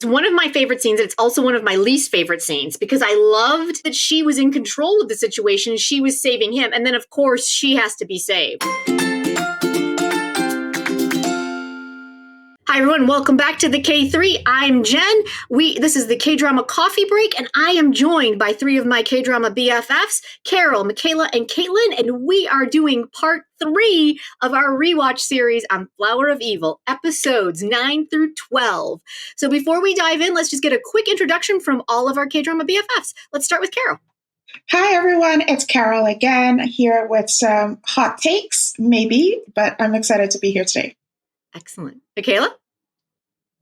It's one of my favorite scenes. It's also one of my least favorite scenes because I loved that she was in control of the situation. She was saving him. And then, of course, she has to be saved. Hi, everyone. Welcome back to the KThree. I'm Jen. This is the K-Drama Coffee Break, and I am joined by three of my K-Drama BFFs, Carol, Michaela, and Caitlin, and we are doing part 3 of our rewatch series on Flower of Evil, episodes 9 through 12. So before we dive in, let's just get a quick introduction from all of our K-Drama BFFs. Let's start with Carol. Hi, everyone. It's Carol again, here with some hot takes, maybe, but I'm excited to be here today. Excellent. Michaela?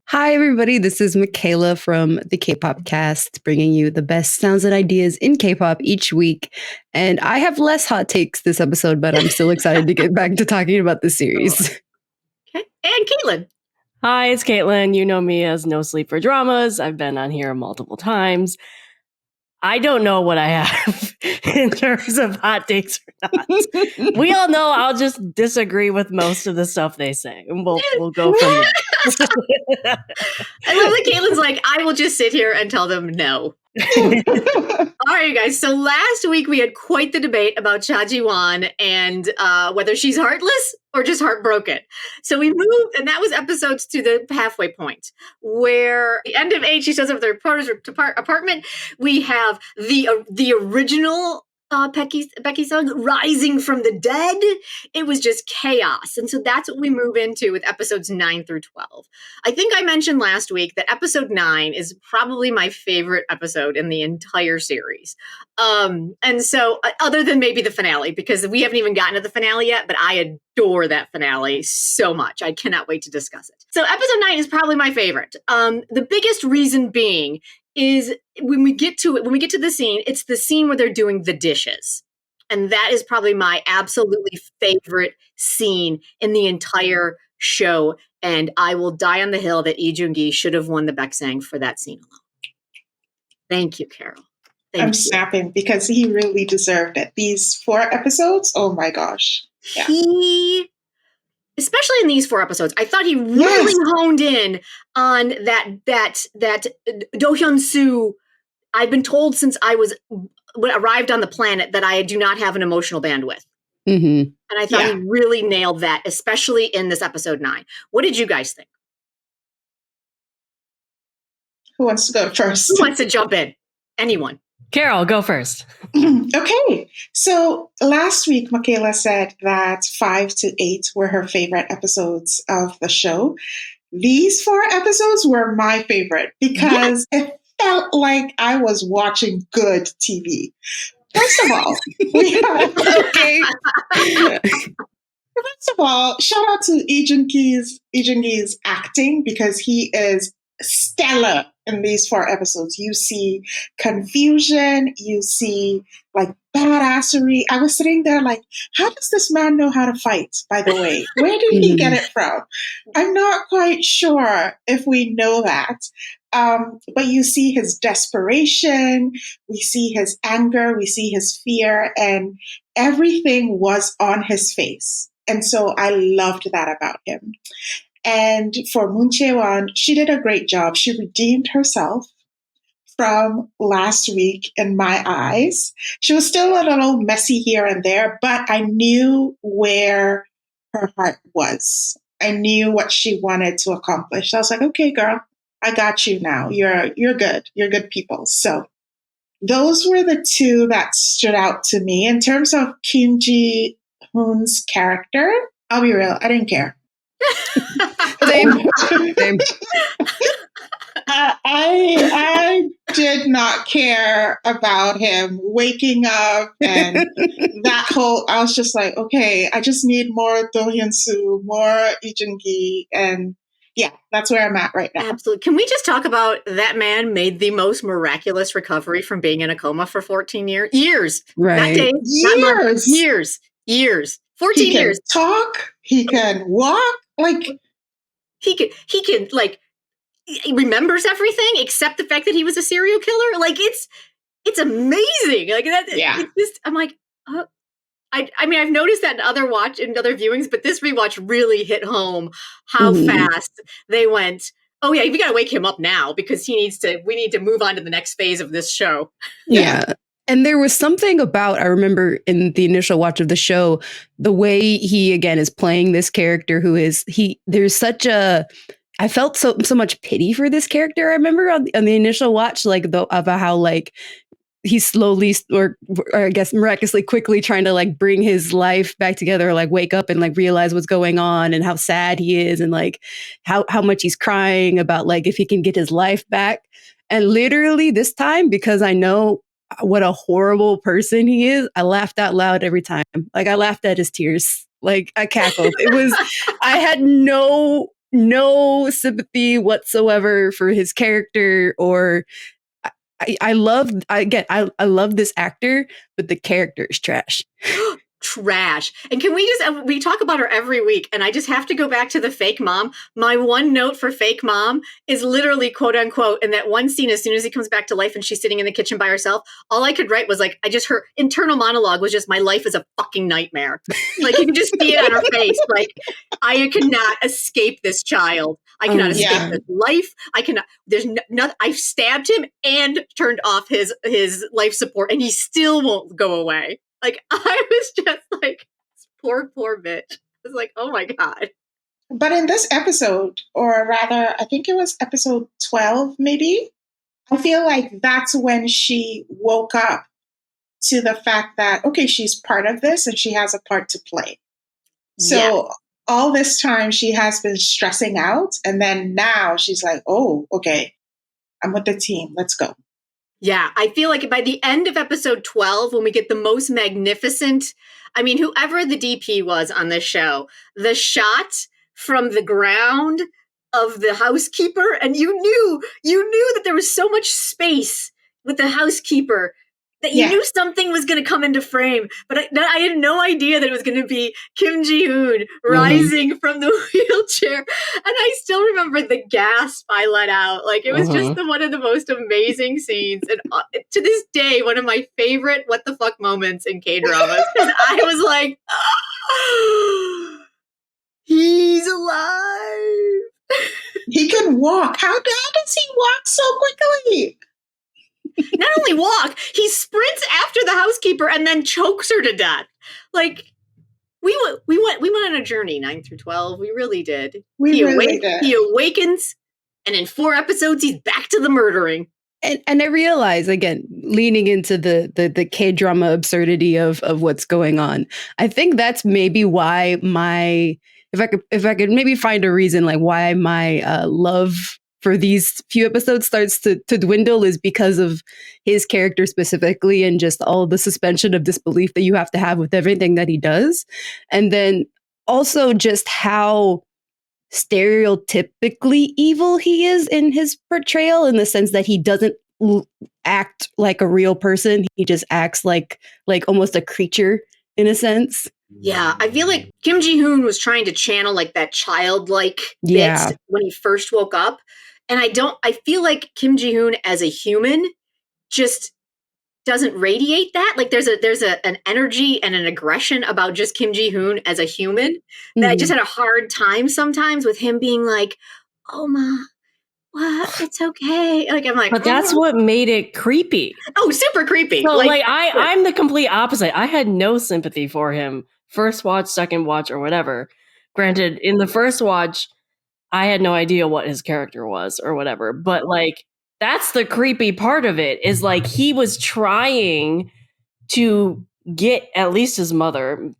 Hi, everybody. This is Michaela from the K-Pop Cast, bringing you the best sounds and ideas in K-pop each week. And I have less hot takes this episode, but I'm still excited to get back to talking about the series. Okay. And Caitlin. Hi, it's Caitlin. You know me as No Sleep for Dramas. I've been on here multiple times. I don't know what I have in terms of hot takes or not. We all know I'll just disagree with most of the stuff they say, and we'll go from there. I love that Caitlin's like, I will just sit here and tell them no. All right, guys. So last week we had quite the debate about CHAE WON and whether she's heartless or just heartbroken. So we moved, and that was episodes to the halfway point, where the end of 8, she shows up at their reporter's apartment. We have the original Baek Hee Sung rising from the dead. It was just chaos. And so that's what we move into with episodes 9 through 12. I think I mentioned last week that episode 9 is probably my favorite episode in the entire series. And so other than maybe the finale, because we haven't even gotten to the finale yet, but I adore that finale so much. I cannot wait to discuss it. So episode 9 is probably my favorite. The biggest reason being is when we get to the scene, it's the scene where they're doing the dishes. And that is probably my absolutely favorite scene in the entire show. And I will die on the hill that Lee Joon Gi should have won the Baeksang for that scene alone. Thank you, Carol. I'm snapping because he really deserved it. These 4 episodes, oh my gosh. Yeah. Especially in these 4 episodes, I thought he really honed in on that Do Hyun Soo. I've been told since I arrived on the planet that I do not have an emotional bandwidth. Mm-hmm. And I thought he really nailed that, especially in this episode 9. What did you guys think? Who wants to go first? Who wants to jump in? Anyone? Carol, go first. Okay. So last week, Michaela said that 5 to 8 were her favorite episodes of the show. These 4 episodes were my favorite because it felt like I was watching good TV. First of all, First of all, shout out to Lee Joon Gi's acting because he is stellar in these 4 episodes. You see confusion, you see like badassery. I was sitting there like, how does this man know how to fight, by the way? Where did he get it from? I'm not quite sure if we know that. But you see his desperation, we see his anger, we see his fear, and everything was on his face. And so I loved that about him. And for Moon Chae-won, she did a great job. She redeemed herself from last week in my eyes. She was still a little messy here and there, but I knew where her heart was. I knew what she wanted to accomplish. So I was like, okay, girl, I got you now. You're good. You're good people. So those were the 2 that stood out to me. In terms of Kim Ji Hoon's character, I'll be real, I didn't care. Same. I did not care about him waking up and that whole, I was just like, okay, I just need more Do Hyun Soo, more Lee Joon Gi, and yeah, that's where I'm at right now. Absolutely. Can we just talk about that man made the most miraculous recovery from being in a coma for 14 years? Right. Not days, not months, years. 14 years. He can talk, he can walk, like he can like he remembers everything except the fact that he was a serial killer. Like it's amazing. Like that. Yeah. It's just, I'm like, I mean, I've noticed that in other viewings, but this rewatch really hit home how fast they went. Oh yeah, we got to wake him up now because we need to move on to the next phase of this show. Yeah. And there was something about, I remember in the initial watch of the show, the way he again is playing this character there's such I felt so much pity for this character. I remember on the initial watch, like about how like he's slowly or I guess miraculously quickly trying to like bring his life back together, like wake up and like realize what's going on and how sad he is and like how much he's crying about like if he can get his life back. And literally this time, because I know what a horrible person he is, I laughed out loud every time. Like I laughed at his tears. Like I cackled. I had no sympathy whatsoever for his character or I love this actor, but the character is trash. Trash. And can we talk about her every week, and I just have to go back to the fake mom. My one note for fake mom is literally quote unquote in that one scene, as soon as he comes back to life and she's sitting in the kitchen by herself, all I could write was like, her internal monologue was just, my life is a fucking nightmare. Like you can just see it on her face. Like I cannot escape this child. I cannot escape this life. I cannot, I've stabbed him and turned off his life support and he still won't go away. Like, I was just like, poor bitch. I was like, oh my God. But in this episode, or rather, I think it was episode 12, maybe, I feel like that's when she woke up to the fact that, okay, she's part of this and she has a part to play. So all this time she has been stressing out. And then now she's like, oh, okay, I'm with the team. Let's go. Yeah, I feel like by the end of episode 12, when we get the most magnificent, I mean, whoever the DP was on this show, the shot from the ground of the housekeeper, and you knew that there was so much space with the housekeeper that you knew something was going to come into frame, but I had no idea that it was going to be Kim Ji Hoon rising from the wheelchair. And I still remember the gasp I let out. Like it was just one of the most amazing scenes. And to this day, one of my favorite what the fuck moments in K-dramas. Because I was like, oh, he's alive. He can walk. How does he walk so quickly? Not only walk, he sprints after the housekeeper and then chokes her to death. Like we went on a journey 9 through 12. We really did. He awakens, and in 4 episodes he's back to the murdering. And I realize, again, leaning into the K-drama absurdity of what's going on, I think that's maybe why if I could maybe find a reason like why my love for these few episodes starts to dwindle is because of his character specifically and just all the suspension of disbelief that you have to have with everything that he does. And then also just how stereotypically evil he is in his portrayal, in the sense that he doesn't act like a real person. He just acts like almost a creature in a sense. Yeah, I feel like Kim Ji Hoon was trying to channel like that childlike bits when he first woke up. And I feel like Kim Ji Hoon as a human just doesn't radiate that. Like there's an energy and an aggression about just Kim Ji Hoon as a human that I just had a hard time sometimes with him being like, oh ma, what? It's okay. Like I'm like, but that's what made it creepy. Oh, super creepy. So I'm the complete opposite. I had no sympathy for him. First watch, second watch, or whatever. Granted, in the first watch, I had no idea what his character was or whatever. But like, that's the creepy part of it, is like he was trying to get at least his mother,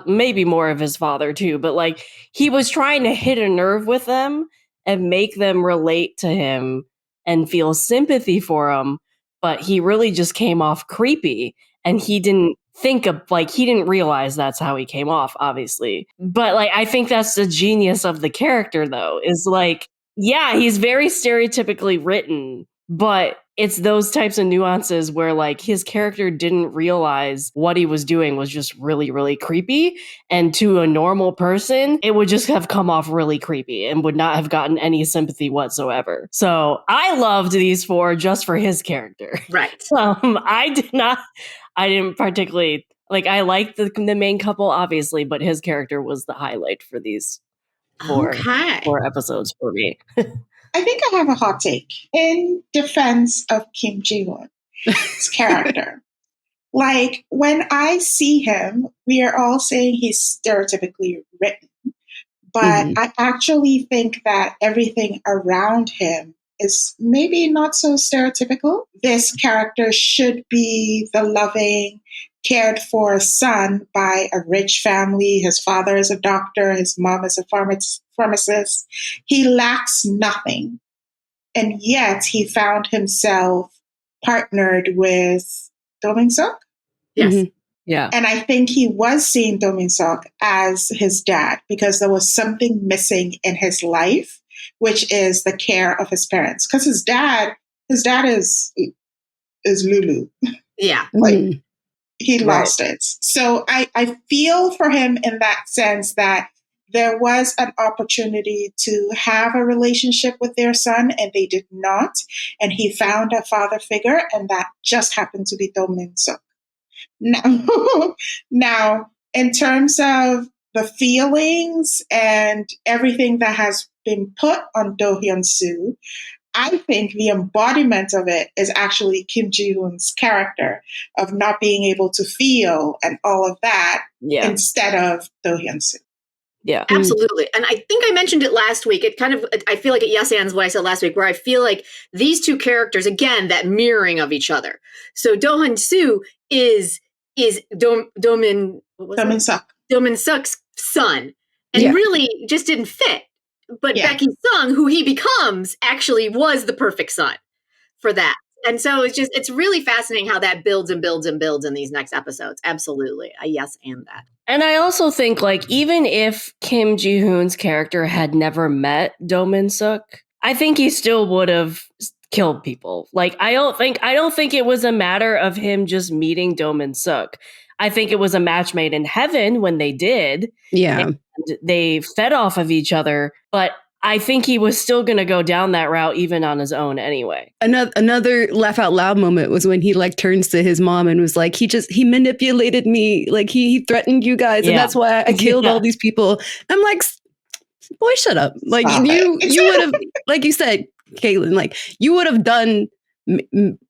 maybe more of his father too. But like, he was trying to hit a nerve with them and make them relate to him and feel sympathy for him. But he really just came off creepy, and he didn't he didn't realize that's how he came off, obviously. But like, I think that's the genius of the character though, is like, yeah, he's very stereotypically written, but it's those types of nuances where like his character didn't realize what he was doing was just really, really creepy. And to a normal person, it would just have come off really creepy and would not have gotten any sympathy whatsoever. So I loved these 4 just for his character. Right. I didn't particularly like, I liked the main couple, obviously, but his character was the highlight for these 4 episodes for me. I think I have a hot take in defense of Kim Ji-hoon's character. Like, when I see him, we are all saying he's stereotypically written. But I actually think that everything around him is maybe not so stereotypical. This character should be the loving, cared for son by a rich family. His father is a doctor. His mom is a pharmacist. He lacks nothing. And yet he found himself partnered with Do Hyun Soo. Yes. Yeah. And I think he was seeing Do Hyun Soo as his dad because there was something missing in his life, which is the care of his parents. Because his dad is Lulu. Yeah. Like, he lost it. So I feel for him in that sense that there was an opportunity to have a relationship with their son and they did not. And he found a father figure, and that just happened to be Do Hyun Soo. Now, in terms of the feelings and everything that has been put on Do Hyun Soo, I think the embodiment of it is actually Kim Ji-hoon's character of not being able to feel and all of that instead of Do Hyun Soo. Yeah. Absolutely. And I think I mentioned it last week. I feel like it yes ands what I said last week, where I feel like these two characters, again, that mirroring of each other. So Do Hyun Soo is Do Hyun Suk's son, and really just didn't fit. But Baek Hee Sung, who he becomes, actually was the perfect son for that. And so it's really fascinating how that builds and builds and builds in these next episodes. Absolutely. I yes and that. And I also think, like, even if Kim Ji-hoon's character had never met Do Hyun Suk, I think he still would have killed people. Like, I don't think it was a matter of him just meeting Do Hyun Suk. I think it was a match made in heaven when they did. Yeah. And they fed off of each other, but I think he was still going to go down that route even on his own anyway. Another laugh out loud moment was when he like turns to his mom and was like, he manipulated me. Like he threatened you guys. And that's why I killed all these people. I'm like, boy, shut up. Like you would have, like you said, Caitlin, like you would have done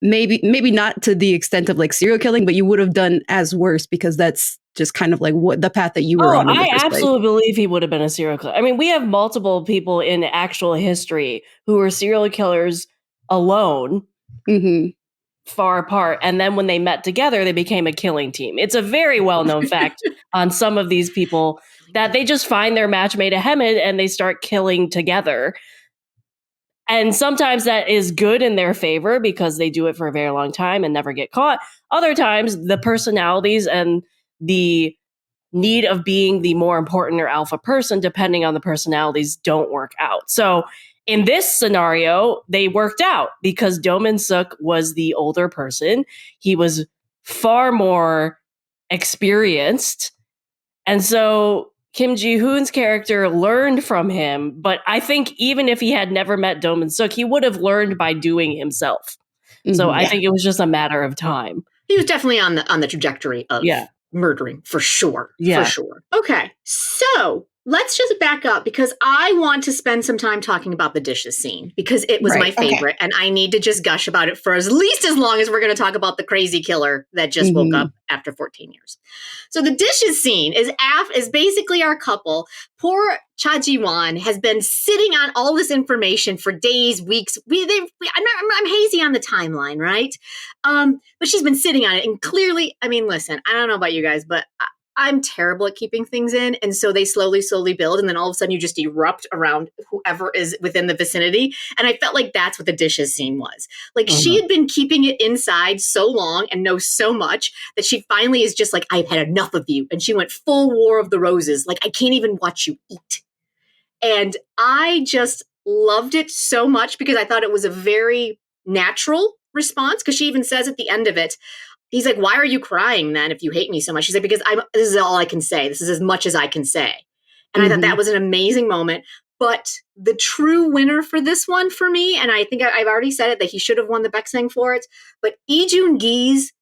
maybe not to the extent of like serial killing, but you would have done as worse because that's just kind of like what the path that you were on. I absolutely believe he would have been a serial killer. I mean, we have multiple people in actual history who were serial killers alone, far apart, and then when they met together, they became a killing team. It's a very well-known fact on some of these people that they just find their match made in heaven and they start killing together. And sometimes that is good in their favor because they do it for a very long time and never get caught. Other times, the personalities and the need of being the more important or alpha person, depending on the personalities, don't work out. So in this scenario, they worked out because Do Hyun Suk was the older person. He was far more experienced. And so Kim Ji-hoon's character learned from him, but I think even if he had never met Do Hyun Suk, he would have learned by doing himself. So I think it was just a matter of time. He was definitely on the trajectory of murdering, for sure. Yeah. For sure. Okay, so let's just back up because I want to spend some time talking about the dishes scene because it was my favorite, and I need to just gush about it for at least as long as we're going to talk about the crazy killer that just woke up after 14 years. So the dishes scene is basically our couple. Poor CHAE WON has been sitting on all this information for days, weeks. I'm hazy on the timeline, right? But she's been sitting on it, and clearly, I mean, listen, I don't know about you guys, but I'm terrible at keeping things in. And so they slowly build. And then all of a sudden you just erupt around whoever is within the vicinity. And I felt like that's what the dishes scene was. Like she had been keeping it inside so long and knows so much that she finally is just like, I've had enough of you. And she went full War of the Roses. Like, I can't even watch you eat. And I just loved it so much because I thought it was a very natural response. Because she even says at the end of it, he's like, why are you crying then if you hate me so much? She's like, because this is all I can say. This is as much as I can say. And I thought that was an amazing moment. But the true winner for this one for me, and I think I've already said it, that he should have won the Baeksang for it, but Lee Joon Gi's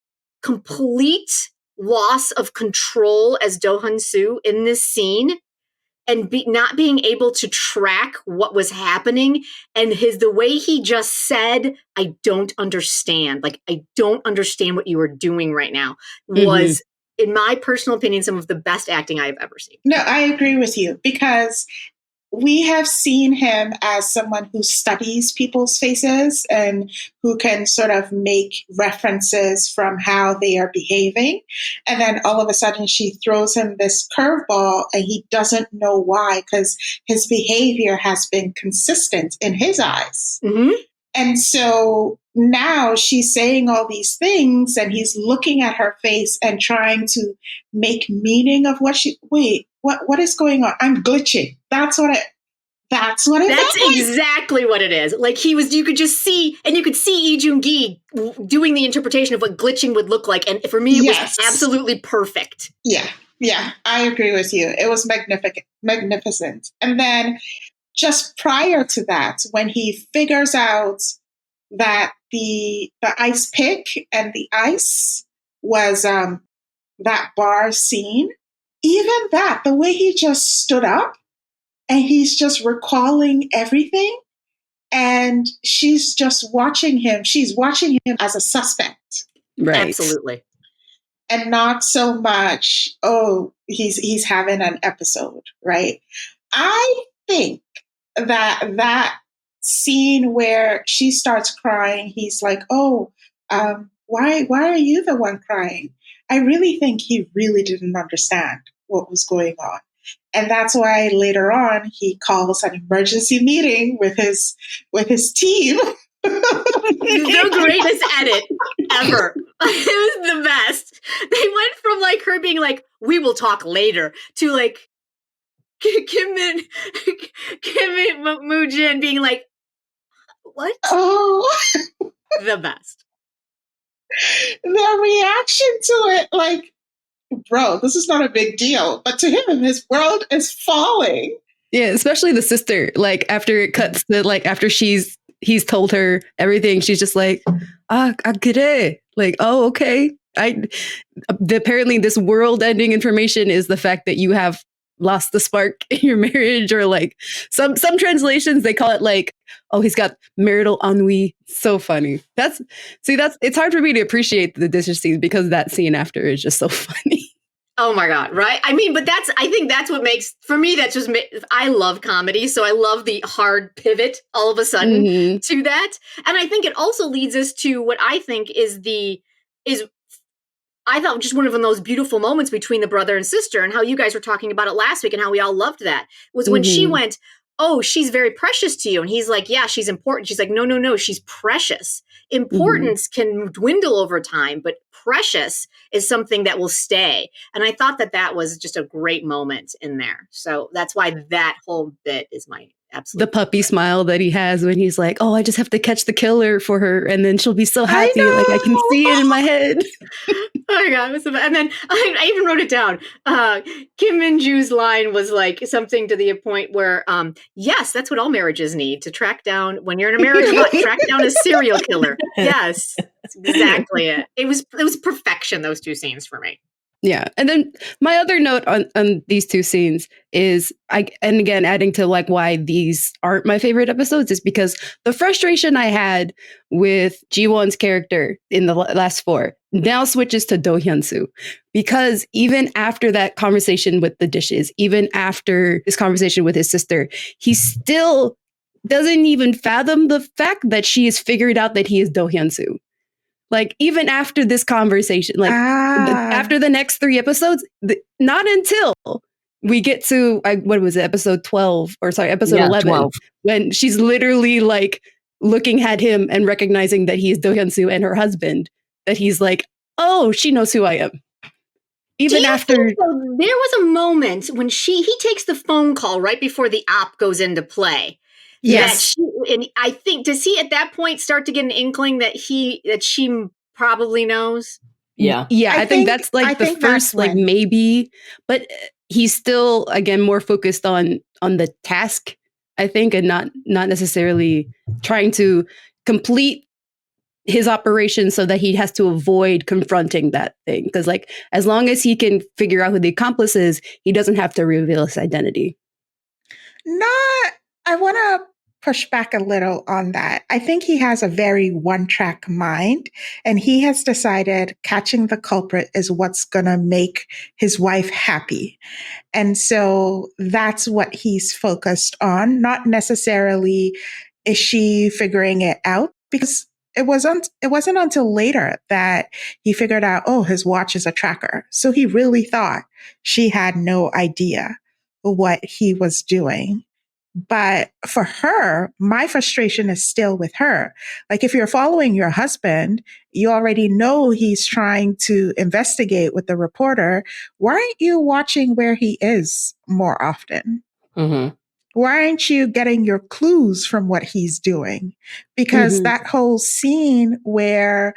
complete loss of control as Do Hyun Soo in this scene and not being able to track what was happening, and the way he just said, "I don't understand. Like, I don't understand what you are doing right now," was, in my personal opinion, some of the best acting I've ever seen. No, I agree with you, because we have seen him as someone who studies people's faces and who can sort of make references from how they are behaving. And then all of a sudden she throws him this curveball and he doesn't know why, because his behavior has been consistent in his eyes. Mm-hmm. And so now she's saying all these things and he's looking at her face and trying to make meaning of what what is going on? I'm glitching. That's what it That's felt like. exactly what it is. Like, you could just see, and you could see Lee Joon Gi doing the interpretation of what glitching would look like. And for me, it was absolutely perfect. Yeah, I agree with you. It was magnificent. And then just prior to that, when he figures out that the ice pick and the ice was that bar scene, even that, the way he just stood up and he's just recalling everything, and she's just watching him. She's watching him as a suspect. Right. Absolutely. And not so much, oh, he's having an episode, right? I think that scene where she starts crying, he's like, oh, why are you the one crying? I really think he really didn't understand what was going on. And that's why later on he calls an emergency meeting with his team. The greatest edit ever. It was the best. They went from like her being like, "We will talk later," to like Kim and Moo-jin being like, "What?" Oh, The best. their reaction to it, like, bro, this is not a big deal. But to him, his world is falling. Yeah, especially the sister. Like after it cuts to like after he's told her everything, she's just like, I get it. Like, oh, okay. Apparently this world-ending information is the fact that you have lost the spark in your marriage, or like some translations they call it like, oh, he's got marital ennui. So funny. It's hard for me to appreciate the Disney scenes because that scene after is just so funny. Oh my God, right? I mean, but I think that's what makes, for me, that's just, I love comedy. So I love the hard pivot all of a sudden to that. And I think it also leads us to what I think is I thought just one of those beautiful moments between the brother and sister, and how you guys were talking about it last week and how we all loved that, was when she went, oh, she's very precious to you. And he's like, yeah, she's important. She's like, no, she's precious. Importance can dwindle over time, but precious is something that will stay. And I thought that was just a great moment in there. So that's why that whole bit is my absolute the puppy smile that he has when he's like, oh, I just have to catch the killer for her and then she'll be so happy. Like I can see it in my head. Oh my God. And then I even wrote it down. Kim Min-ju's line was like something to the point where, yes, that's what all marriages need, to track down, when you're in a marriage, track down a serial killer. Yes, that's exactly it. It was perfection, those two scenes for me. Yeah. And then my other note on these two scenes is, and again, adding to like why these aren't my favorite episodes, is because the frustration I had with Ji-won's character in the last four now switches to Do Hyun Soo. Because even after that conversation with the dishes, even after his conversation with his sister, he still doesn't even fathom the fact that she has figured out that he is Do Hyun Soo. Like, even after this conversation, like after the next three episodes, not until we get to, what was it, episode 11, 12. when she's literally like looking at him and recognizing that he is Do Hyun Soo and her husband, that he's like, oh, she knows who I am. Even after. There was a moment when he takes the phone call right before the op goes into play. Yes. And I think, does he at that point start to get an inkling that she probably knows? Yeah. Yeah. I think that's like the first, like maybe, but he's still, again, more focused on the task, I think, and not necessarily trying to complete his operation so that he has to avoid confronting that thing. Because like, as long as he can figure out who the accomplice is, he doesn't have to reveal his identity. Not, I want to push back a little on that. I think he has a very one-track mind, and he has decided catching the culprit is what's going to make his wife happy. And so that's what he's focused on, not necessarily is she figuring it out, because it wasn't until later that he figured out, oh, his watch is a tracker. So he really thought she had no idea what he was doing. But for her, my frustration is still with her. Like, if you're following your husband, you already know he's trying to investigate with the reporter. Why aren't you watching where he is more often? Mm-hmm. Why aren't you getting your clues from what he's doing? Because that whole scene where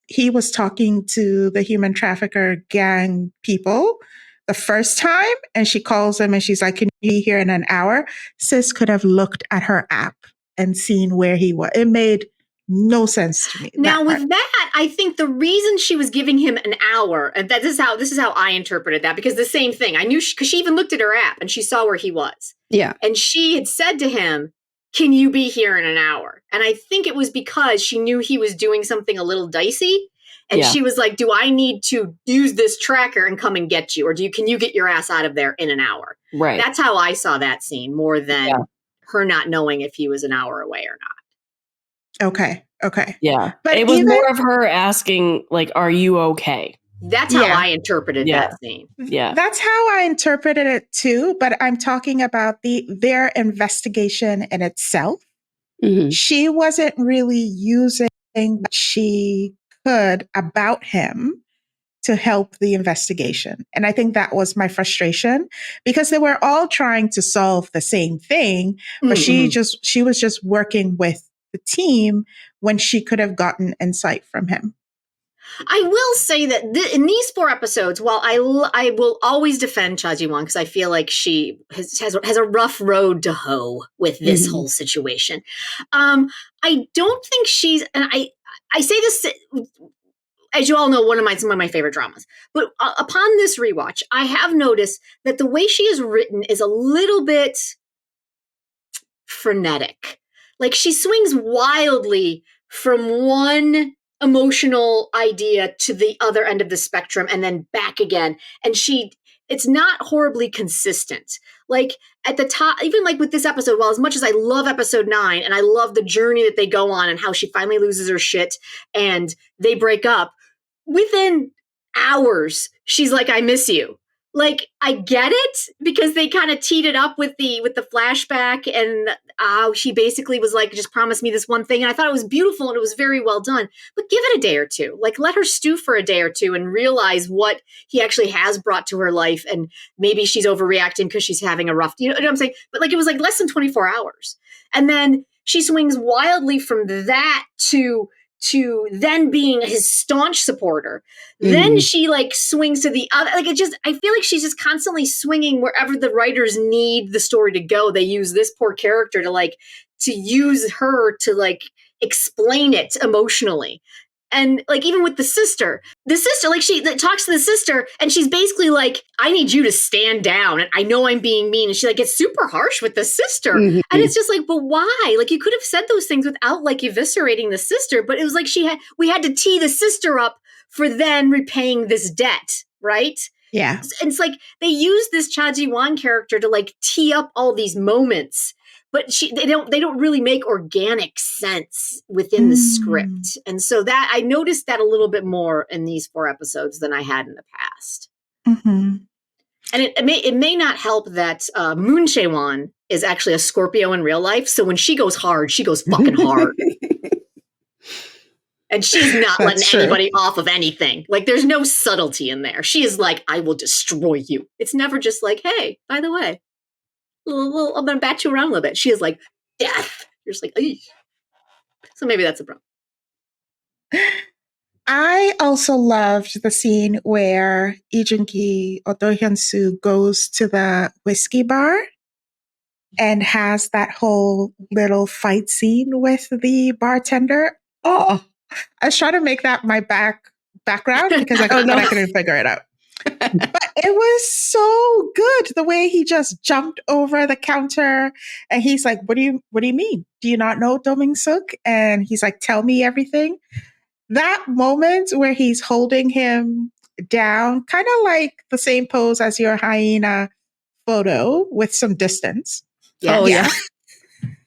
he was talking to the human trafficker gang people the first time, and she calls him and she's like, can you be here in an hour? Sis could have looked at her app and seen where he was. It made no sense to me. Now, with that, I think the reason she was giving him an hour, and this is how I interpreted that, because the same thing, I knew, because she even looked at her app and she saw where he was. Yeah. And she had said to him, can you be here in an hour? And I think it was because she knew he was doing something a little dicey. And she was like, do I need to use this tracker and come and get you? Or can you get your ass out of there in an hour? Right. That's how I saw that scene, more than her not knowing if he was an hour away or not. Okay. Yeah. But it was more of her asking, like, are you okay? That's how I interpreted that scene. Yeah. That's how I interpreted it too, but I'm talking about their investigation in itself. Mm-hmm. She wasn't really using what she could about him to help the investigation. And I think that was my frustration, because they were all trying to solve the same thing, but she was just working with the team when she could have gotten insight from him. I will say that in these 4 episodes, while I will always defend Cha Ji-won, because I feel like she has a rough road to hoe with this whole situation, I don't think she's, and I say this, as you all know, one of my favorite dramas. But upon this rewatch, I have noticed that the way she is written is a little bit frenetic. Like, she swings wildly from one emotional idea to the other end of the spectrum and then back again. And it's not horribly consistent. Like, at the top, even like with this episode, well, as much as I love episode 9 and I love the journey that they go on and how she finally loses her shit and they break up, within hours, she's like, I miss you. Like, I get it, because they kind of teed it up with the flashback, and she basically was like, just promise me this one thing. And I thought it was beautiful and it was very well done. But give it a day or two. Like, let her stew for a day or two and realize what he actually has brought to her life. And maybe she's overreacting because she's having a rough, you know what I'm saying? But like, it was like less than 24 hours. And then she swings wildly from that to then being his staunch supporter. Then she like swings to the other, like, I feel like she's just constantly swinging wherever the writers need the story to go. They use this poor character to use her to like explain it emotionally. And like, even with the sister, like, she talks to the sister and she's basically like, I need you to stand down. And I know I'm being mean. And she like gets super harsh with the sister. And it's just like, but why? Like, you could have said those things without like eviscerating the sister. But it was like we had to tee the sister up for then repaying this debt, right? Yeah. And it's like they use this Cha Ji-won character to like tee up all these moments, but they don't really make organic sense within the script. And so that I noticed that a little bit more in these 4 episodes than I had in the past. And it may not help that Moon Chae-won is actually a Scorpio in real life. So when she goes hard, she goes fucking hard. And she's not letting anybody off of anything. Like, there's no subtlety in there. She is like, I will destroy you. It's never just like, hey, by the way, I'm going to bat you around a little bit. She is like, death. You're just like, eesh. So maybe that's a problem. I also loved the scene where Lee Joon Gi or Do Hyun Soo goes to the whiskey bar and has that whole little fight scene with the bartender. Oh, I was trying to make that my background because I couldn't figure it out. But it was so good the way he just jumped over the counter and he's like, what do you mean? Do you not know Do Hyun Soo? And he's like, tell me everything. That moment where he's holding him down, kind of like the same pose as your hyena photo with some distance. Yeah. Oh, yeah.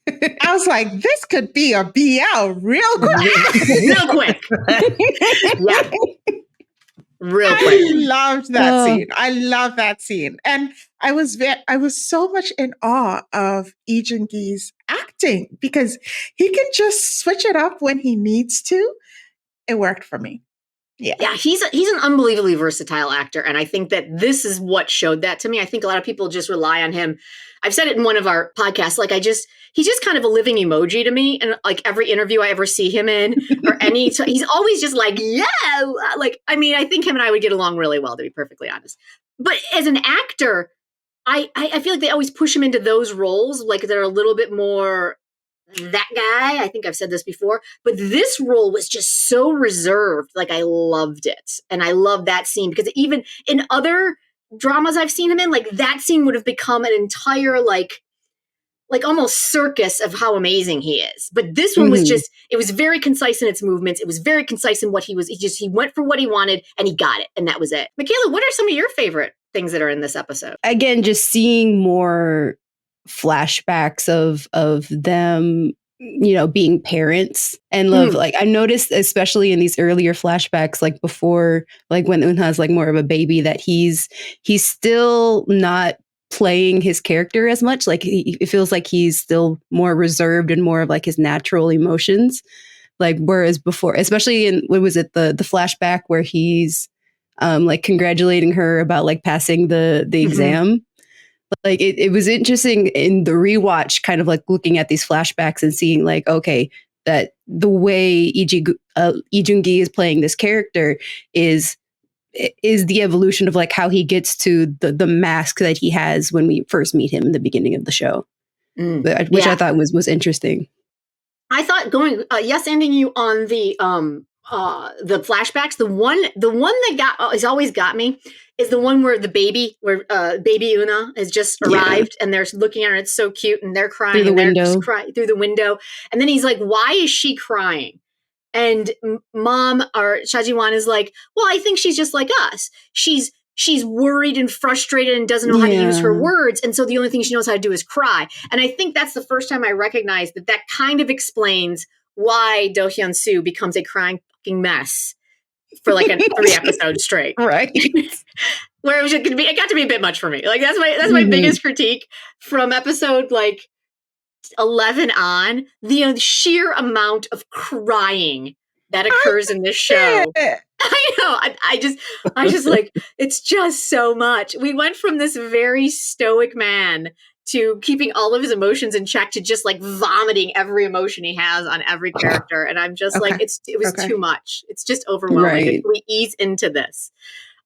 I was like, this could be a BL real quick. Real quick. Yeah. Real quick. I loved that scene. I love that scene. And I was so much in awe of Lee Joon Gi's acting because he can just switch it up when he needs to. It worked for me. Yeah, he's an unbelievably versatile actor, and I think that this is what showed that to me. I think a lot of people just rely on him. I've said it in one of our podcasts. Like, he's just kind of a living emoji to me, and like every interview I ever see him in, or he's always just like, yeah. Like, I mean, I think him and I would get along really well, to be perfectly honest. But as an actor, I feel like they always push him into those roles, like they're a little bit more that guy. I think I've said this before, but this role was just so reserved. Like, I loved it. And I love that scene because even in other dramas I've seen him in, like that scene would have become an entire, like almost circus of how amazing he is. But this one was just, it was very concise in its movements. It was very concise in what he was. He went for what he wanted and he got it. And that was it. Michaela, what are some of your favorite things that are in this episode? Again, just seeing more flashbacks of them, you know, being parents and love. Like, I noticed, especially in these earlier flashbacks, like before, like when Eunha's like more of a baby, that he's still not playing his character as much. Like, it feels like he's still more reserved and more of like his natural emotions. Like, whereas before, especially in, what was it, the flashback where he's like congratulating her about like passing the exam. Like, it was interesting in the rewatch, kind of like looking at these flashbacks and seeing like, okay, that the way Lee Joon Gi is playing this character is the evolution of like how he gets to the mask that he has when we first meet him in the beginning of the show, which I thought was interesting. I thought ending you on the flashbacks. The one that has always got me is the one where baby Eunha has just arrived and they're looking at her. It's so cute, and they're crying through the window. Through the window, and then he's like, "Why is she crying?" And mom or CHAE WON is like, "Well, I think she's just like us. She's worried and frustrated and doesn't know how to use her words. And so the only thing she knows how to do is cry." And I think that's the first time I recognized that kind of explains why Do Hyun Soo becomes a crying fucking mess for like 3 episodes straight. Right. Where it got to be a bit much for me. Like, that's my biggest critique from episode like 11 on, the sheer amount of crying that occurs in this show. I know. I just like, it's just so much. We went from this very stoic man to keeping all of his emotions in check to just like vomiting every emotion he has on every character. And I'm just like, it was too much. It's just overwhelming. Right. We ease into this.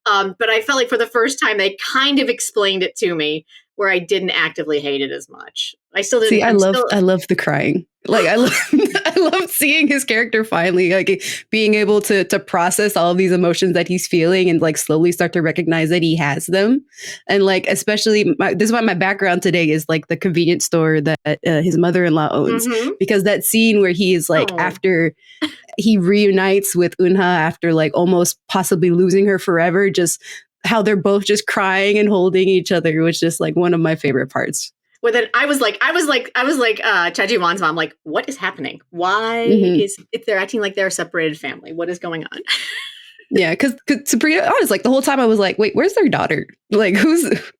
But I felt like for the first time, they kind of explained it to me where I didn't actively hate it as much. I still didn't. See, I love the crying. Like, I love seeing his character finally like being able to process all of these emotions that he's feeling and like slowly start to recognize that he has them. And like, especially this is why my background today is like the convenience store that his mother-in-law owns, because that scene where he is like, after he reunites with Eunha after like almost possibly losing her forever, just how they're both just crying and holding each other was just like one of my favorite parts. Well, then I was like CHAE WON's mom, like, what is happening? Why is they're acting like they're a separated family? What is going on? Yeah, because to be honest, like the whole time I was like, wait, where's their daughter? Like,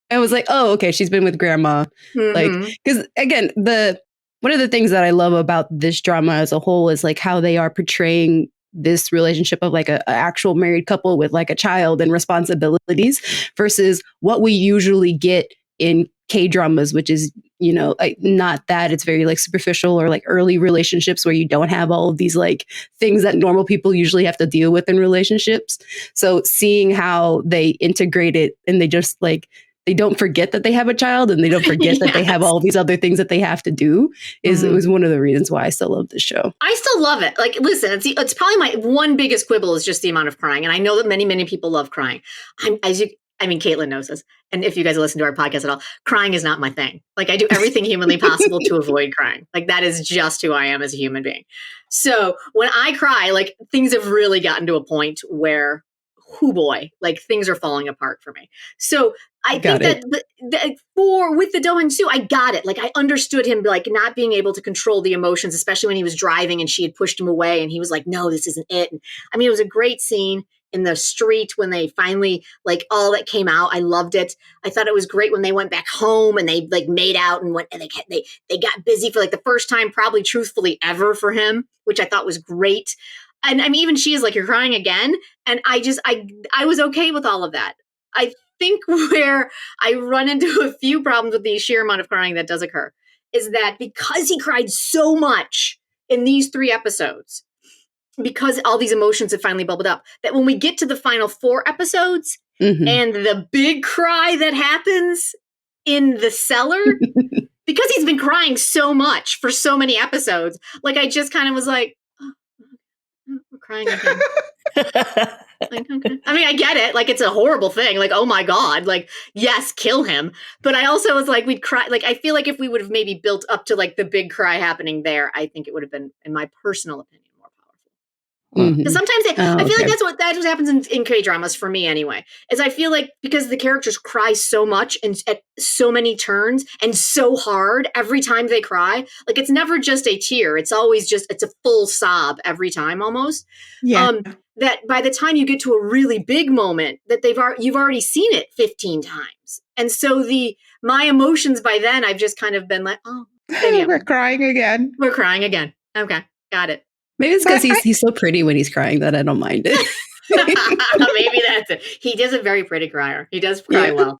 I was like, oh, okay, she's been with grandma. Like, because again, one of the things that I love about this drama as a whole is like how they are portraying this relationship of like a actual married couple with like a child and responsibilities versus what we usually get in K-dramas, which is, you know, like not that, it's very like superficial or like early relationships where you don't have all of these like things that normal people usually have to deal with in relationships. So seeing how they integrate it and they just like they don't forget that they have a child and they don't forget that they have all these other things that they have to do it was one of the reasons why I still love this show. I still love it. Like, listen, it's probably my one biggest quibble is just the amount of crying. And I know that many people love crying. Caitlin knows this. And if you guys listen to our podcast at all, crying is not my thing. Like, I do everything humanly possible to avoid crying. Like, that is just who I am as a human being. So when I cry, like, things have really gotten to a point where, oh boy, like, things are falling apart for me. So I think that with the Do Hyun Soo, I got it. Like, I understood him, like, not being able to control the emotions, especially when he was driving and she had pushed him away and he was like, no, this isn't it. And, I mean, it was a great scene in the street when they finally, like, all that came out. I loved it. I thought it was great when they went back home and they, like, made out and went and they got busy for, like, the first time probably truthfully ever for him, which I thought was great. And I mean, even she is like, you're crying again. And I was okay with all of that. I think where I run into a few problems with the sheer amount of crying that does occur is that because he cried so much in these 3 episodes, because all these emotions have finally bubbled up, that when we get to the final 4 episodes and the big cry that happens in the cellar, because he's been crying so much for so many episodes, like, I just kind of was like, oh, we're crying again. Like, okay. I mean, I get it. Like, it's a horrible thing. Like, oh my God. Like, yes, kill him. But I also was like, we'd cry. Like, I feel like if we would have maybe built up to, like, the big cry happening there, I think it would have been, in my personal opinion, more powerful. Because sometimes I feel like that's what happens in K-dramas for me anyway, is I feel like because the characters cry so much and at so many turns and so hard every time they cry, like, it's never just a tear. It's always just, it's a full sob every time almost. Yeah. That by the time you get to a really big moment that you've already seen it 15 times. And so my emotions by then, I've just kind of been like, oh, we're crying again. We're crying again. Okay. Got it. Maybe it's because he's so pretty when he's crying that I don't mind it. Maybe that's it. He is a very pretty crier. He does cry well.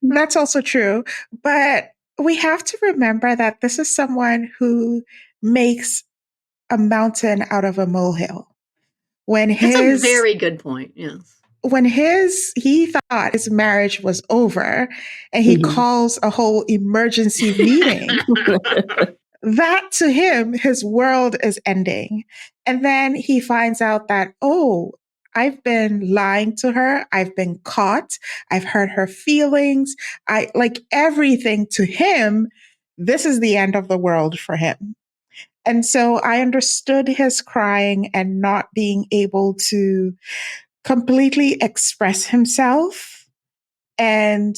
That's also true. But we have to remember that this is someone who makes a mountain out of a molehill. That's a very good point. Yes. When he thought his marriage was over and he calls a whole emergency meeting, that to him, his world is ending. And then he finds out that, oh, I've been lying to her. I've been caught. I've hurt her feelings. Like everything to him, this is the end of the world for him. And so I understood his crying and not being able to completely express himself and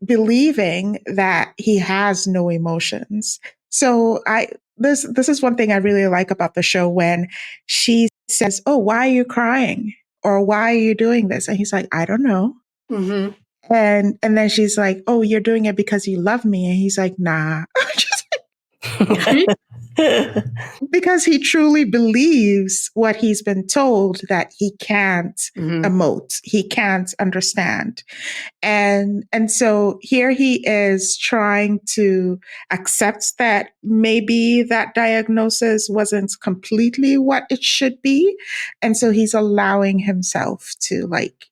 believing that he has no emotions. So this is one thing I really like about the show when she says, oh, why are you crying? Or why are you doing this? And he's like, I don't know. And then she's like, oh, you're doing it because you love me. And he's like, nah. Because he truly believes what he's been told, that he can't emote, he can't understand. And so here he is trying to accept that maybe that diagnosis wasn't completely what it should be. And so he's allowing himself to, like,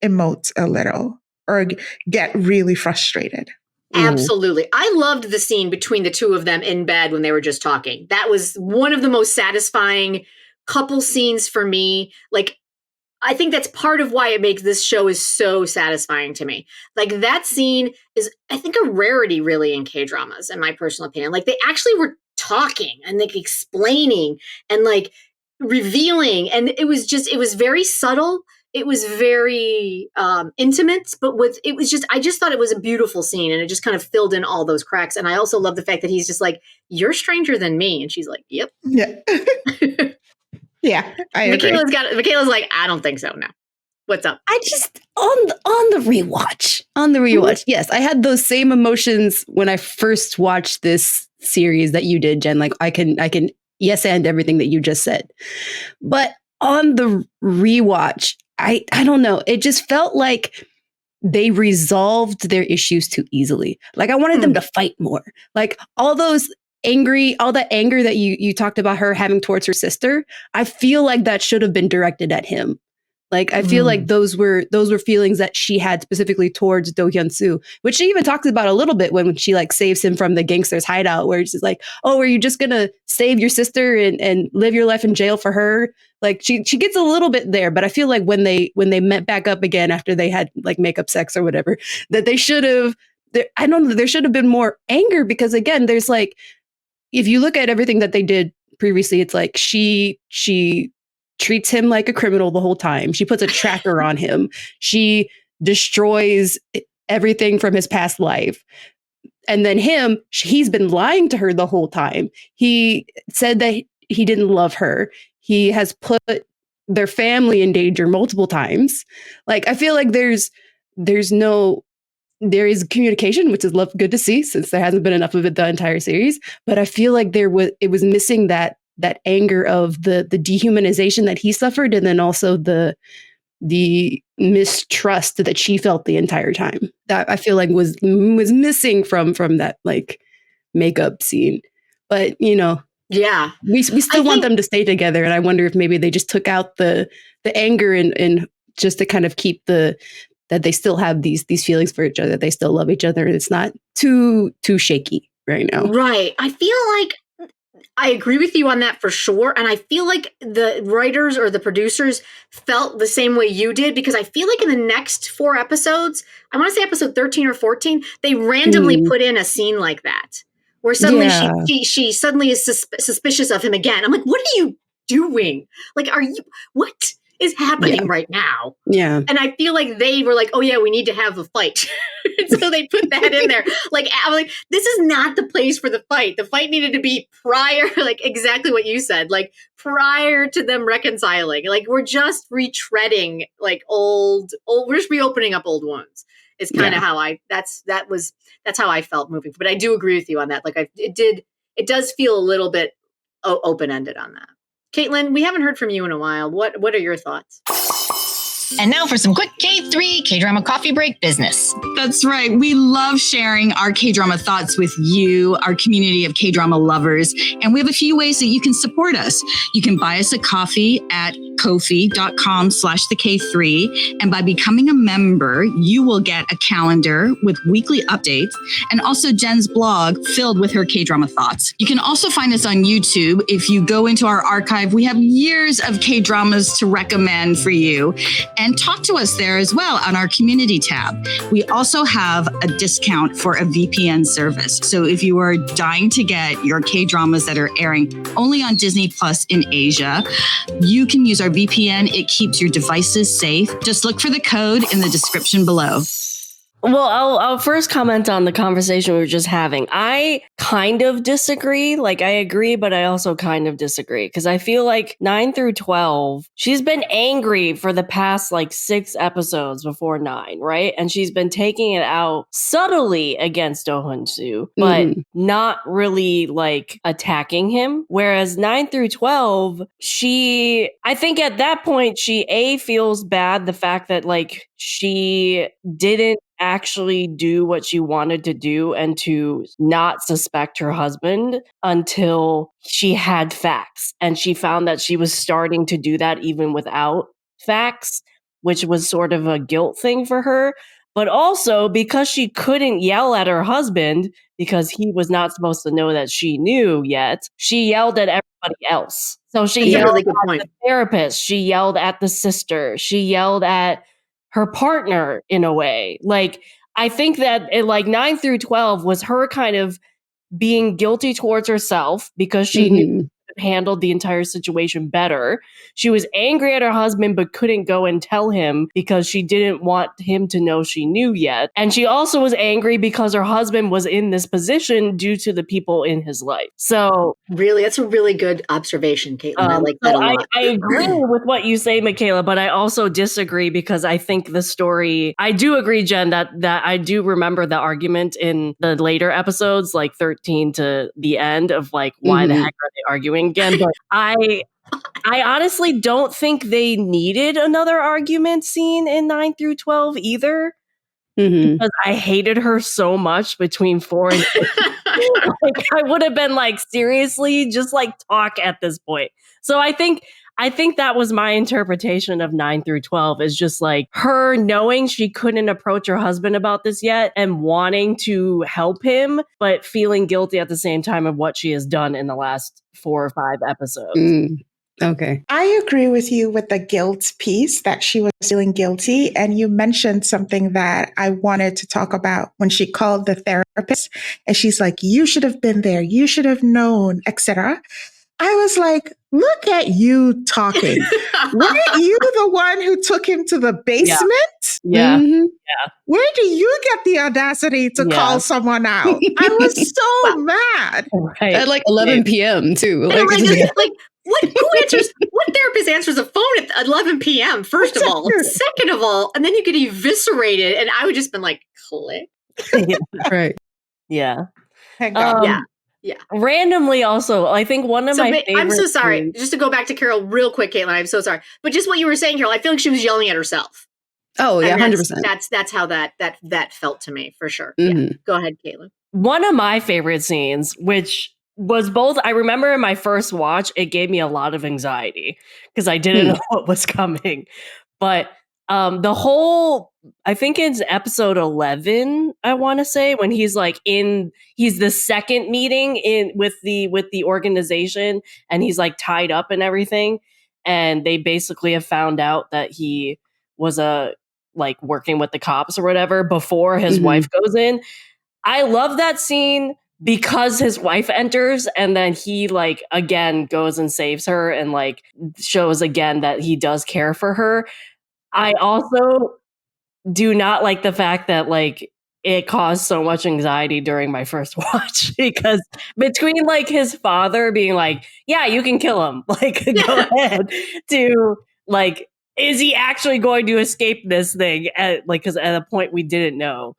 emote a little or get really frustrated. Absolutely. I loved the scene between the two of them in bed when they were just talking. That was one of the most satisfying couple scenes for me. Like, I think that's part of why it makes this show is so satisfying to me. Like, that scene is, I think, a rarity really in K-dramas, in my personal opinion. Like, they actually were talking and, like, explaining and, like, revealing. And it was very subtle. It was very intimate, but I just thought it was a beautiful scene, and it just kind of filled in all those cracks. And I also love the fact that he's just like, you're stranger than me. And she's like, yep. Yeah. Yeah. I agree. Michaela's like, I don't think so. No. What's up? I just, on the rewatch. Yes. I had those same emotions when I first watched this series that you did, Jen. Like, I can yes and everything that you just said. But on the rewatch, I don't know. It just felt like they resolved their issues too easily. Like, I wanted them to fight more. Like, all that anger that you talked about her having towards her sister, I feel like that should have been directed at him. Like, I feel like those were feelings that she had specifically towards Do Hyun Soo, which she even talks about a little bit when she like saves him from the gangster's hideout, where she's like, "Oh, are you just gonna save your sister and live your life in jail for her?" Like, she gets a little bit there, but I feel like when they met back up again after they had like makeup sex or whatever, that they should have. I don't know. There should have been more anger, because again, there's like, if you look at everything that they did previously, it's like she treats him like a criminal the whole time. She puts a tracker on him. She destroys everything from his past life. And then he's been lying to her the whole time. He said that he didn't love her. He has put their family in danger multiple times. Like, I feel like there is communication, which is good to see, since there hasn't been enough of it the entire series. But I feel like it was missing that anger of the dehumanization that he suffered, and then also the mistrust that she felt the entire time. That I feel like was missing from that like makeup scene. But Yeah. we still want them to stay together, and I wonder if maybe they just took out the anger and just to kind of keep that they still have these feelings for each other, they still love each other, and it's not too shaky right now. Right. I feel like I agree with you on that for sure. And I feel like the writers or the producers felt the same way you did, because I feel like in the next 4 episodes, I want to say episode 13 or 14, they randomly put in a scene like that, where suddenly she suddenly is suspicious of him again. I'm like, what are you doing? Like, what is happening right now? Yeah. And I feel like they were like, oh yeah, we need to have a fight. So they put that in there. Like, I'm like, this is not the place for the fight. The fight needed to be prior, like exactly what you said, like prior to them reconciling. Like, we're just retreading like old, we're just reopening up old wounds. It's kind of how that's how I felt moving. But I do agree with you on that. Like, it does feel a little bit open-ended on that. Caitlin, we haven't heard from you in a while. What are your thoughts? And now for some quick K3 K-Drama coffee break business. That's right. We love sharing our K-Drama thoughts with you, our community of K-Drama lovers. And we have a few ways that you can support us. You can buy us a coffee at ko-fi.com/the-K3. And by becoming a member, you will get a calendar with weekly updates and also Jenn's blog filled with her K-Drama thoughts. You can also find us on YouTube. If you go into our archive, we have years of K-Dramas to recommend for you. And talk to us there as well on our community tab. We also have a discount for a VPN service. So if you are dying to get your K-dramas that are airing only on Disney Plus in Asia, you can use our VPN. It keeps your devices safe. Just look for the code in the description below. Well, I'll first comment on the conversation we were just having. I kind of disagree. Like, I agree, but I also kind of disagree. Because I feel like 9 through 12, she's been angry for the past, 6 episodes before 9, right? And she's been taking it out subtly against Do Hyun Soo, but not really, attacking him. Whereas 9 through 12, I think at that point, she feels bad the fact that, she didn't actually do what she wanted to do and to not suspect her husband until she had facts. And she found that she was starting to do that even without facts, which was sort of a guilt thing for her. But also because she couldn't yell at her husband because he was not supposed to know that she knew yet, she yelled at everybody else. So she yelled at the therapist, she yelled at the sister, she yelled at her partner in a way. I think that 9 through 12 was her kind of being guilty towards herself because she knew handled the entire situation better. She was angry at her husband, but couldn't go and tell him because she didn't want him to know she knew yet. And she also was angry because her husband was in this position due to the people in his life. So really, that's a really good observation, Caitlin. I like that a lot. I agree with what you say, Michaela, but I also disagree because I think the story, I do agree, Jenn, that I do remember the argument in the later episodes, 13 to the end of why the heck are they arguing again? But I honestly don't think they needed another argument scene in 9 through 12 either. Because I hated her so much between 4 and 6. I would have been seriously, just talk at this point. So I think I think that was my interpretation of 9 through 12 is just like her knowing she couldn't approach her husband about this yet and wanting to help him, but feeling guilty at the same time of what she has done in the last 4 or 5 episodes. Okay. I agree with you with the guilt piece that she was feeling guilty. And you mentioned something that I wanted to talk about when she called the therapist and she's like, you should have been there. You should have known, etc. I was like, look at you talking. Weren't you the one who took him to the basement? Yeah. Mhm. Where do you get the audacity to call someone out? I was so mad. Right. At like 11 p.m. too. And what therapist answers a phone at 11 p.m. First of all, second of all, and then you get eviscerated, and I would just been like, click. Right. Yeah. Thank God. Yeah. Randomly, also, I think one of my favorite. I'm so sorry. scenes- Just to go back to Carol real quick, Caitlin. I'm so sorry, but just what you were saying, Carol. I feel like she was yelling at herself. Oh yeah, And 100%. That's how that felt to me for sure. Mhm. Yeah. Go ahead, Caitlin. One of my favorite scenes, which was both, I remember in my first watch, it gave me a lot of anxiety because I didn't know what was coming. But the whole, I think it's episode 11, I want to say, when he's like he's the second meeting with the organization and he's like tied up and everything. And they basically have found out that he was like working with the cops or whatever before his wife goes in. I love that scene because his wife enters and then he like again goes and saves her and like shows again that he does care for her. I also do not like the fact that like it caused so much anxiety during my first watch because between like his father being like, yeah, you can kill him, like go ahead, to like, is he actually going to escape this thing at like, because at a point we didn't know.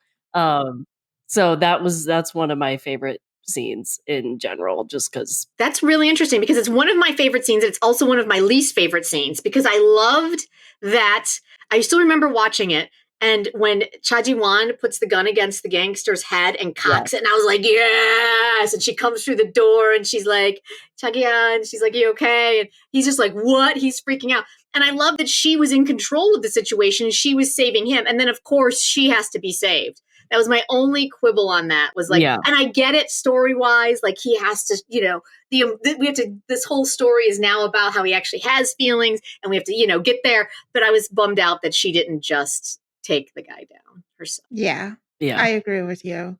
So that's one of my favorite scenes in general, just because. That's really interesting because it's one of my favorite scenes. It's also one of my least favorite scenes because I loved that. I still remember watching it. And when CHAE WON puts the gun against the gangster's head and cocks it, and I was like, yes! And she comes through the door and she's like, Chagian, she's like, you okay? And he's just like, what? He's freaking out. And I love that she was in control of the situation. She was saving him. And then, of course, she has to be saved. That was my only quibble on that was like, and I get it story-wise, like he has to, this whole story is now about how he actually has feelings and we have to, get there. But I was bummed out that she didn't just take the guy down herself. Yeah. I agree with you.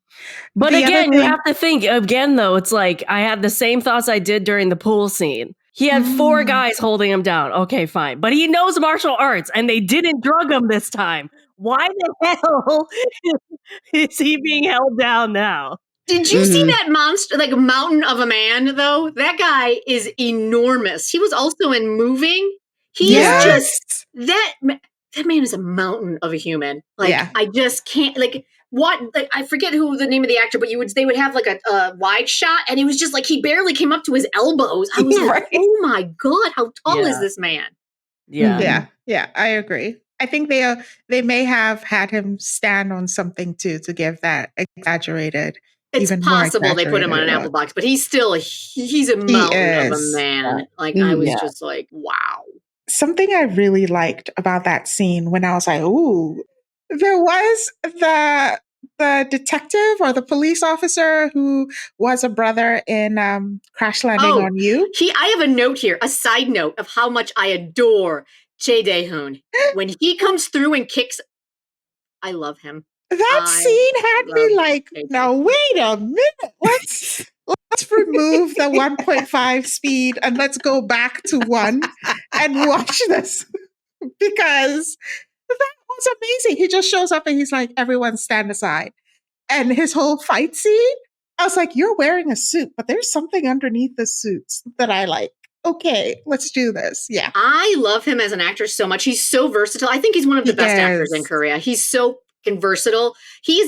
But again, you have to think again, though, it's like I had the same thoughts I did during the pool scene. He had 4 guys holding him down. Okay, fine. But he knows martial arts and they didn't drug him this time. Why the hell is he being held down now? Did you see that monster, like mountain of a man, though? That guy is enormous. He was also in Moving. He is just, that man is a mountain of a human. Like, I just can't, like, I forget who the name of the actor, but they would have like a wide shot and he was just like, he barely came up to his elbows. I was like, oh my God, how tall is this man? Yeah, I agree. I think they may have had him stand on something too to give that exaggerated. It's even possible they put him on an apple box, but he's a mountain of a man. Like I was just like, wow. Something I really liked about that scene when I was like, ooh, there was the detective or the police officer who was a brother in Crash Landing on You. I have a note here, a side note of how much I adore Jae Hoon. When he comes through and kicks, I love him. That scene had me like, now wait a minute. Let's remove the 1.5 speed and let's go back to 1 and watch this because that was amazing. He just shows up and he's like, everyone stand aside. And his whole fight scene, I was like, you're wearing a suit, but there's something underneath the suits that I like. Okay, let's do this. Yeah. I love him as an actor so much. He's so versatile. I think he's one of the best actors in Korea. He's so versatile. He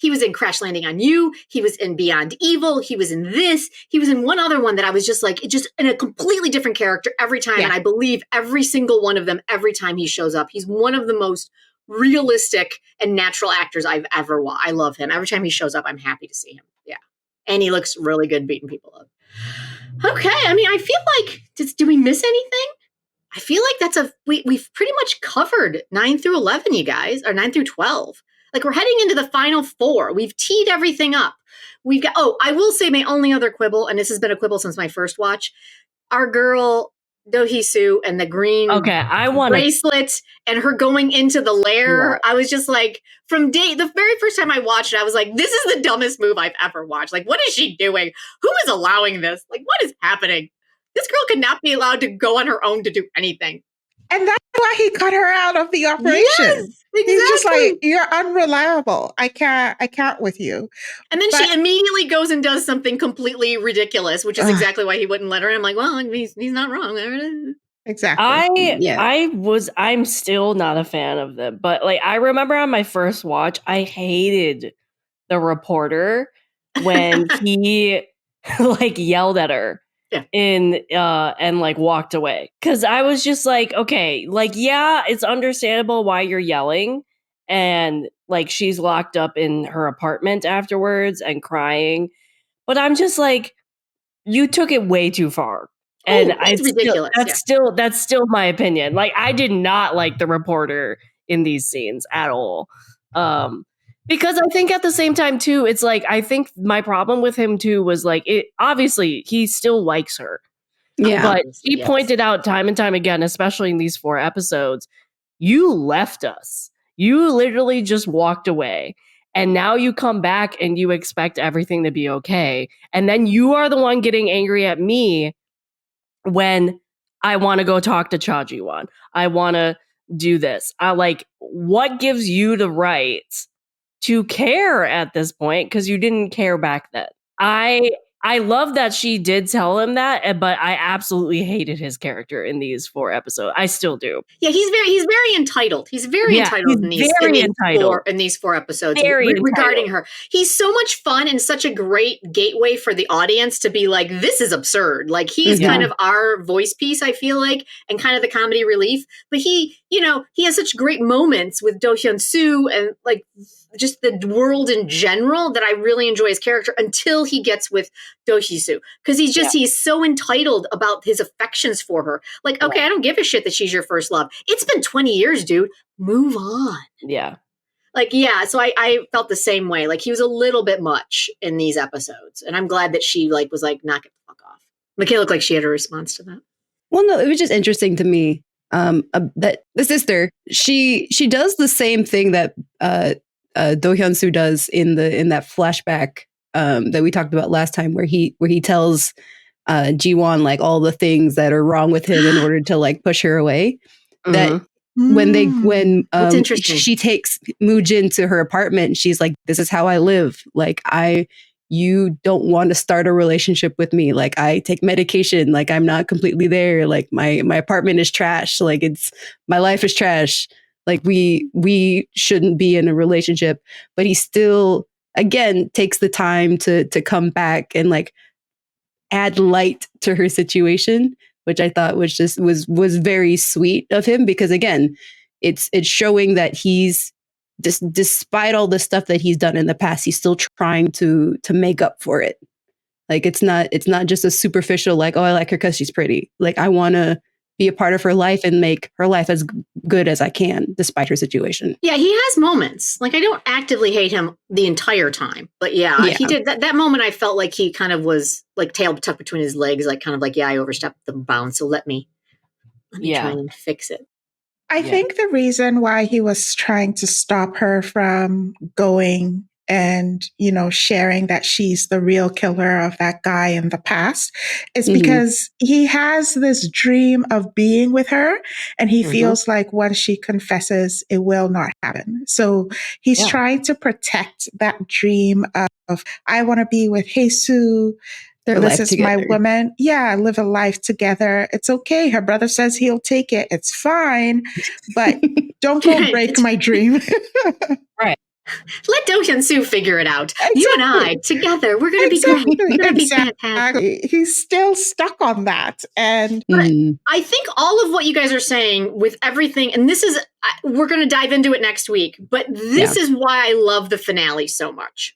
was in Crash Landing on You. He was in Beyond Evil. He was in this. He was in one other one that I was just like, just in a completely different character every time. And I believe every single one of them, every time he shows up, he's one of the most realistic and natural actors I've ever watched. I love him. Every time he shows up, I'm happy to see him. Yeah. And he looks really good beating people up. Okay. I mean, I feel like, did we miss anything? I feel like we've pretty much covered 9 through 11, you guys, or 9 through 12. Like we're heading into the final 4. We've teed everything up. We've got, I will say my only other quibble, and this has been a quibble since my first watch, our girl Do Hyun Soo and the green bracelet and her going into the lair. Yeah. I was just like, the very first time I watched it, I was like, this is the dumbest move I've ever watched. Like, what is she doing? Who is allowing this? Like, what is happening? This girl could not be allowed to go on her own to do anything. And that's why he cut her out of the operation. Yes, exactly. He's just like, you're unreliable. I can't with you. And then she immediately goes and does something completely ridiculous, which is exactly why he wouldn't let her in. I'm like, well, he's not wrong. Exactly. I'm still not a fan of them. But like, I remember on my first watch, I hated the reporter when he like yelled at her. Yeah. And like walked away. Cause I was just like, okay, like, yeah, it's understandable why you're yelling. And like, she's locked up in her apartment afterwards and crying. But I'm just like, you took it way too far. And it's ridiculous. That's still my opinion. Like, I did not like the reporter in these scenes at all. Because I think at the same time, too, it's like, I think my problem with him, too, was like, obviously, he still likes her. Yeah. But he pointed out time and time again, especially in these 4 episodes, you left us. You literally just walked away. And now you come back and you expect everything to be okay. And then you are the one getting angry at me when I want to go talk to CHAE WON. I want to do this. What gives you the right to care at this point, because you didn't care back then. I love that she did tell him that, but I absolutely hated his character in these 4 episodes. I still do. Yeah, he's very entitled. He's very entitled in these 4 episodes regarding her. He's so much fun and such a great gateway for the audience to be like, this is absurd. Like he's kind of our voice piece, I feel like, and kind of the comedy relief. But he has such great moments with Do Hyun Soo and like just the world in general that I really enjoy his character until he gets with Do Hyun Soo, because he's so entitled about his affections for her. Like, okay, I don't give a shit that she's your first love. It's been 20 years, dude. Move on. Yeah. Like, yeah. So I felt the same way. Like he was a little bit much in these episodes, and I'm glad that she was like, knock it the fuck off. Michaela looked like she had a response to that. Well, no, it was just interesting to me that the sister, she does the same thing that Do Hyun Soo does in that flashback that we talked about last time, where he tells Ji Won like all the things that are wrong with him in order to like push her away. That when she takes Moojin to her apartment, she's like, "This is how I live. Like you don't want to start a relationship with me. Like I take medication. Like I'm not completely there. Like my apartment is trash. Like my life is trash." Like we shouldn't be in a relationship, but he still, again, takes the time to come back and like add light to her situation, which I thought was very sweet of him, because again, it's showing that he's despite all the stuff that he's done in the past, he's still trying to make up for it. Like it's not just a superficial like, oh, I like her because she's pretty. Like I want to be a part of her life and make her life as good as I can, despite her situation. Yeah, he has moments. Like, I don't actively hate him the entire time. But yeah. He did. That moment, I felt like he kind of was, like, tail tucked between his legs, like, kind of like, yeah, I overstepped the bounds, so let me try and fix it. I think the reason why he was trying to stop her from going and, sharing that she's the real killer of that guy in the past is because he has this dream of being with her, and he feels like once she confesses, it will not happen. So he's trying to protect that dream of, I want to be with Jesus. This is my woman. Yeah, live a life together. It's okay. Her brother says he'll take it. It's fine. But don't go break my dream. Right. Let Do Hyun Soo figure it out. Exactly. You and I together, we're going to be great. We're going to be fantastic. He's still stuck on that, and I think all of what you guys are saying with everything, and this is we're going to dive into it next week. But this is why I love the finale so much,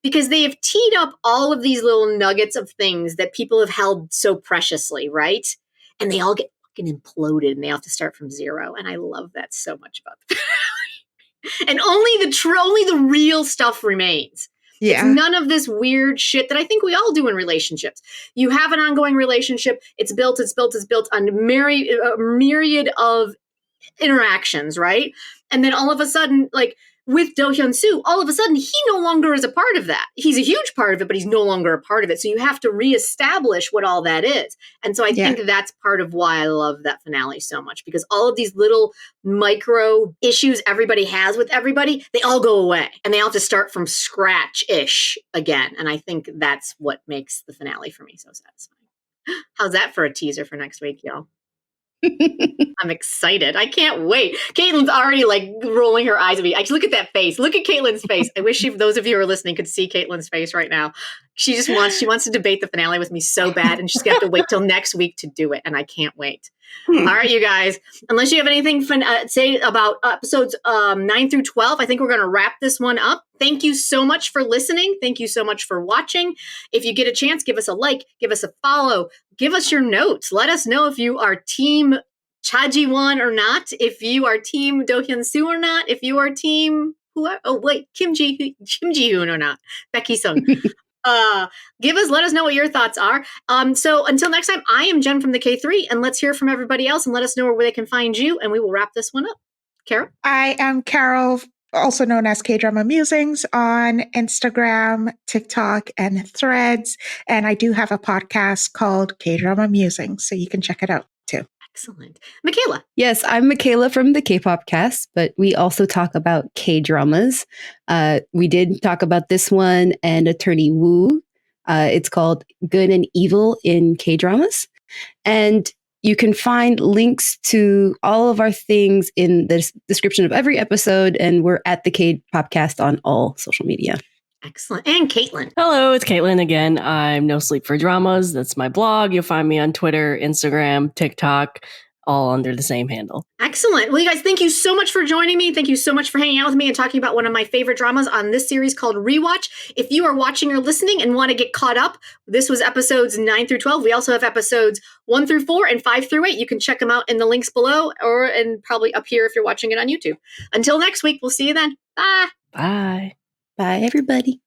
because they have teed up all of these little nuggets of things that people have held so preciously, right? And they all get fucking imploded and they have to start from zero. And I love that so much about the finale. And only the real stuff remains. Yeah. It's none of this weird shit that I think we all do in relationships. You have an ongoing relationship. It's built on a myriad of interactions, right? And then all of a sudden, like with Do Hyun Soo, all of a sudden he no longer is a part of that. He's a huge part of it, but he's no longer a part of it. So you have to reestablish what all that is. And so I think that's part of why I love that finale so much, because all of these little micro issues everybody has with everybody, they all go away and they all have to start from scratch-ish again. And I think that's what makes the finale for me so satisfying. How's that for a teaser for next week, y'all? I'm excited. I can't wait. Caitlin's already like rolling her eyes at me. I just look at that face. Look at Caitlin's face. I wish those of you who are listening could see Caitlin's face right now. She wants to debate the finale with me so bad, and she's gonna have to wait till next week to do it. And I can't wait. All right, you guys. Unless you have anything to say about episodes 9 through 12, I think we're going to wrap this one up. Thank you so much for listening. Thank you so much for watching. If you get a chance, give us a like, give us a follow, give us your notes. Let us know if you are team CHAE WON or not, if you are team Do Hyun Soo or not, if you are team Kim Ji Hoon or not, Baek Hee Sung. Let us know what your thoughts are. So until next time, I am Jenn from the KThree, and let's hear from everybody else and let us know where they can find you, and we will wrap this one up. Carol? I am Carol, also known as Kdrama Musings, on Instagram, TikTok, and Threads. And I do have a podcast called Kdrama Musings, so you can check it out too. Excellent. Michaela? Yes, I'm Michaela from the K-pop cast, but we also talk about K-dramas. We did talk about this one and Attorney Woo. It's called Good and Evil in K-dramas. And you can find links to all of our things in the description of every episode, and we're at the K-pop cast on all social media. Excellent. And Caitlin. Hello, it's Caitlin again. I'm No Sleep for Dramas. That's my blog. You'll find me on Twitter, Instagram, TikTok, all under the same handle. Excellent. Well, you guys, thank you so much for joining me. Thank you so much for hanging out with me and talking about one of my favorite dramas on this series called Rewatch. If you are watching or listening and want to get caught up, this was episodes 9 through 12. We also have episodes 1 through 4 and 5 through 8. You can check them out in the links below and probably up here if you're watching it on YouTube. Until next week, we'll see you then. Bye. Bye. Bye, everybody.